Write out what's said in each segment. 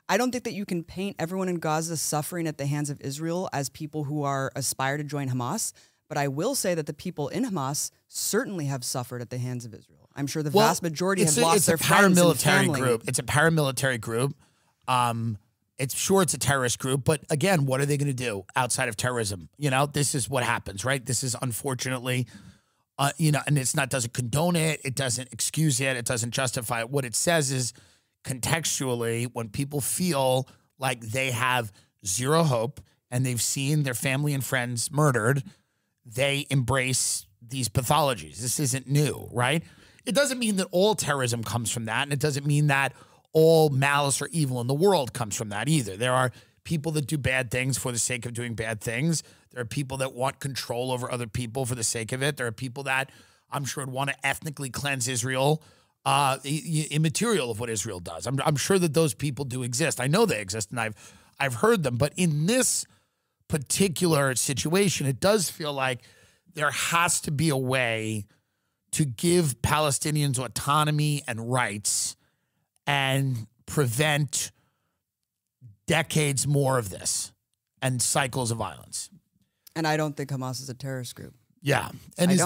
I don't think that you can paint everyone in Gaza suffering at the hands of Israel as people who aspire to join Hamas. But I will say that the people in Hamas certainly have suffered at the hands of Israel. I'm sure the vast majority have lost their friends and family. It's a paramilitary group. It's a terrorist group, but again, what are they going to do outside of terrorism? You know, this is what happens, right? This is unfortunately, and it's not, doesn't condone it. It doesn't excuse it. It doesn't justify it. What it says is contextually, when people feel like they have zero hope and they've seen their family and friends murdered, they embrace these pathologies. This isn't new, right? It doesn't mean that all terrorism comes from that, and it doesn't mean that all malice or evil in the world comes from that either. There are people that do bad things for the sake of doing bad things. There are people that want control over other people for the sake of it. There are people that I'm sure would want to ethnically cleanse Israel, immaterial of what Israel does. I'm sure that those people do exist. I know they exist, and I've heard them. But in this particular situation, it does feel like there has to be a way to give Palestinians autonomy and rights and prevent decades more of this and cycles of violence. And I don't think Hamas is a terrorist group. Yeah. And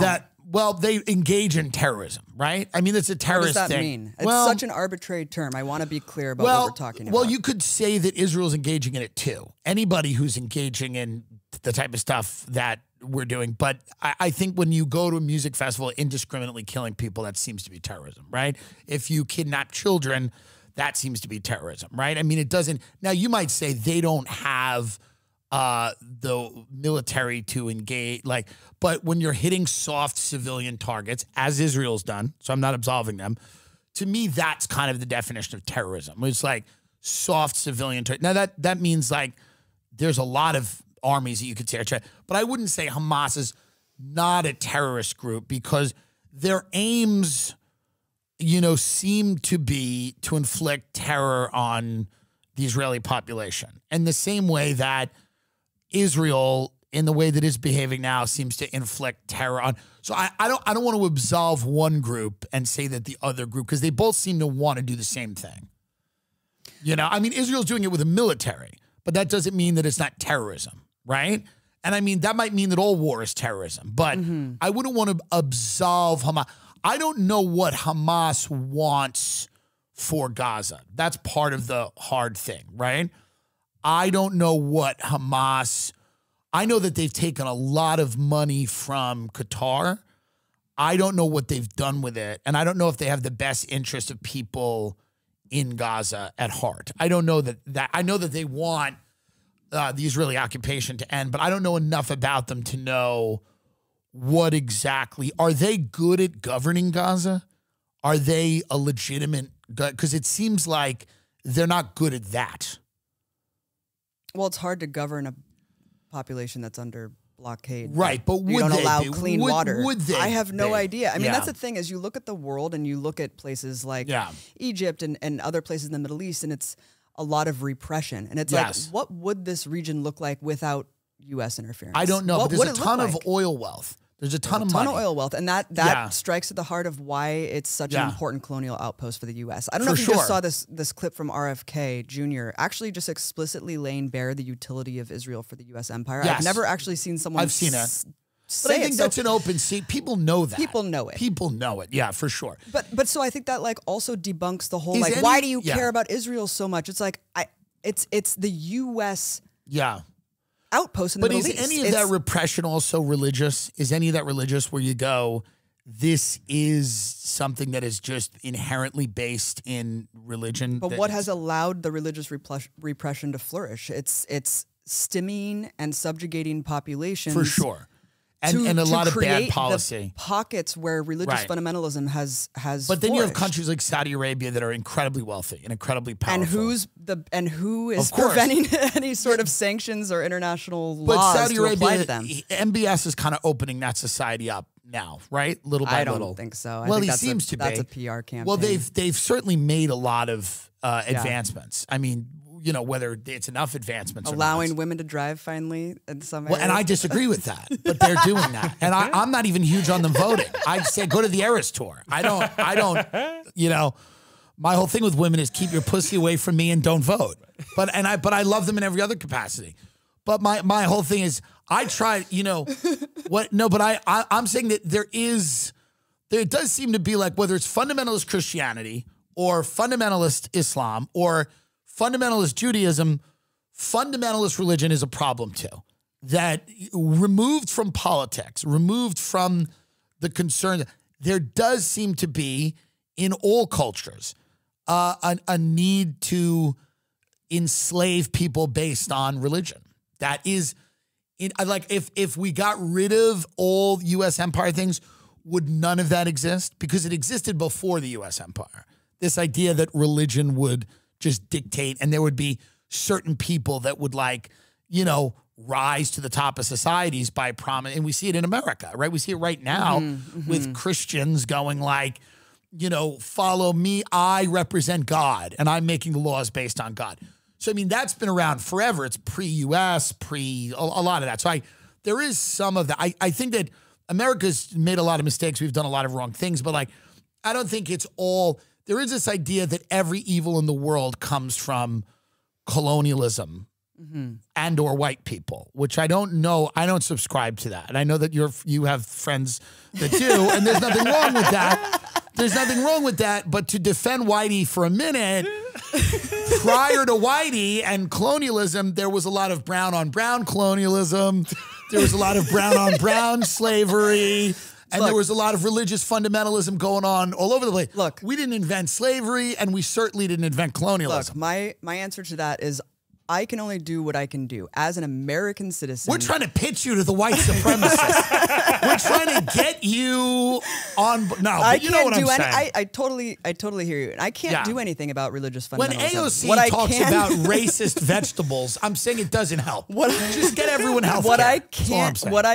well, they engage in terrorism, right? I mean, it's a terrorist thing. What does that mean? It's such an arbitrary term. I want to be clear about what we're talking about. Well, you could say that Israel's engaging in it too. Anybody who's engaging in the type of stuff that we're doing. But I think when you go to a music festival indiscriminately killing people, that seems to be terrorism, right? If you kidnap children, that seems to be terrorism, right? I mean, it doesn't. Now, you might say they don't have the military to engage, but when you're hitting soft civilian targets, as Israel's done, so I'm not absolving them, to me, that's kind of the definition of terrorism. It's like soft civilian targets. Now, that means like there's a lot of armies that you could say, but I wouldn't say Hamas is not a terrorist group because their aims, seem to be to inflict terror on the Israeli population. And the same way that Israel, in the way that it's behaving now, seems to inflict terror on. So I don't want to absolve one group and say that the other group, because they both seem to want to do the same thing. I mean, Israel's doing it with a military, but that doesn't mean that it's not terrorism, right? And I mean, that might mean that all war is terrorism, but I wouldn't want to absolve Hamas. I don't know what Hamas wants for Gaza. That's part of the hard thing, right? I don't know what Hamas, I know that they've taken a lot of money from Qatar. I don't know what they've done with it. And I don't know if they have the best interest of people in Gaza at heart. I don't know that I know that they want the Israeli occupation to end, but I don't know enough about them to know what exactly. Are they good at governing Gaza? Are they a legitimate, because it seems like they're not good at that. Well, it's hard to govern a population that's under blockade. Right, but would you don't they allow be? clean water. Would they? I have no be? idea. I mean, Yeah. that's the thing is you look at the world and you look at places like Egypt and other places in the Middle East, and it's a lot of repression. And it's like, what would this region look like without U.S. interference? I don't know, but there's a ton of oil wealth. There's a ton of money. Of oil wealth, and that strikes at the heart of why it's such an important colonial outpost for the U.S. I don't know if you just saw this clip from RFK Jr. actually just explicitly laying bare the utility of Israel for the U.S. empire. I've never actually seen someone. I've seen it. Say but I think that's an open seat. People know that. People know it. People know it. Yeah, for sure. But so I think that like also debunks the whole why do you care about Israel so much? It's like it's the U.S. outpost in the Middle East. But is any of that repression also religious? Is any of that religious where you go, this is something that is just inherently based in religion? But what has allowed the religious repression to flourish? It's stemming and subjugating populations. For sure. And a lot of bad policy. The pockets where religious fundamentalism has But then flourished. you have countries like Saudi Arabia that are incredibly wealthy and incredibly powerful. And who is preventing any sort of sanctions or international laws Saudi to apply to them? MBS is kind of opening that society up now, right? Little by little. I don't think so. Well, he seems to be. That's a PR campaign. Well, they've certainly made a lot of advancements. I mean, whether it's enough advancements allowing or not. women to drive finally in some areas. Well, and I disagree with that, but they're doing that. And I'm not even huge on them voting. I say go to the Eras tour. I don't, My whole thing with women is keep your pussy away from me and don't vote. But I love them in every other capacity. But my whole thing is I try, you know, what? No, but I'm saying that there does seem to be like, whether it's fundamentalist Christianity or fundamentalist Islam or fundamentalist Judaism, fundamentalist religion is a problem too. That removed from politics, removed from the concerns, there does seem to be in all cultures a need to enslave people based on religion. That is, like if we got rid of all U.S. empire things, would none of that exist? Because it existed before the U.S. empire. This idea that religion would just dictate, and there would be certain people that would, like, you know, rise to the top of societies by promise. And we see it in America, right? We see it right now with Christians going like, you know, follow me, I represent God, and I'm making the laws based on God. So, I mean, that's been around forever. It's pre-US, a lot of that. So there is some of that. I think that America's made a lot of mistakes. We've done a lot of wrong things, but like, I don't think it's all, there is this idea that every evil in the world comes from colonialism and or white people, which I don't know. I don't subscribe to that. And I know that you have friends that do, and there's nothing wrong with that. There's nothing wrong with that. But to defend Whitey for a minute, prior to Whitey and colonialism, there was a lot of brown on brown colonialism. There was a lot of brown on brown slavery. And there was a lot of religious fundamentalism going on all over the place. Look, we didn't invent slavery, and we certainly didn't invent colonialism. Look, my answer to that is I can only do what I can do as an American citizen. We're trying to pitch you to the white supremacists. We're trying to get you on. No, but you know what I'm saying. I totally hear you. And I can't do anything about religious fundamentalism. When AOC talks about racist vegetables, I'm saying it doesn't help. Just get everyone health care. What I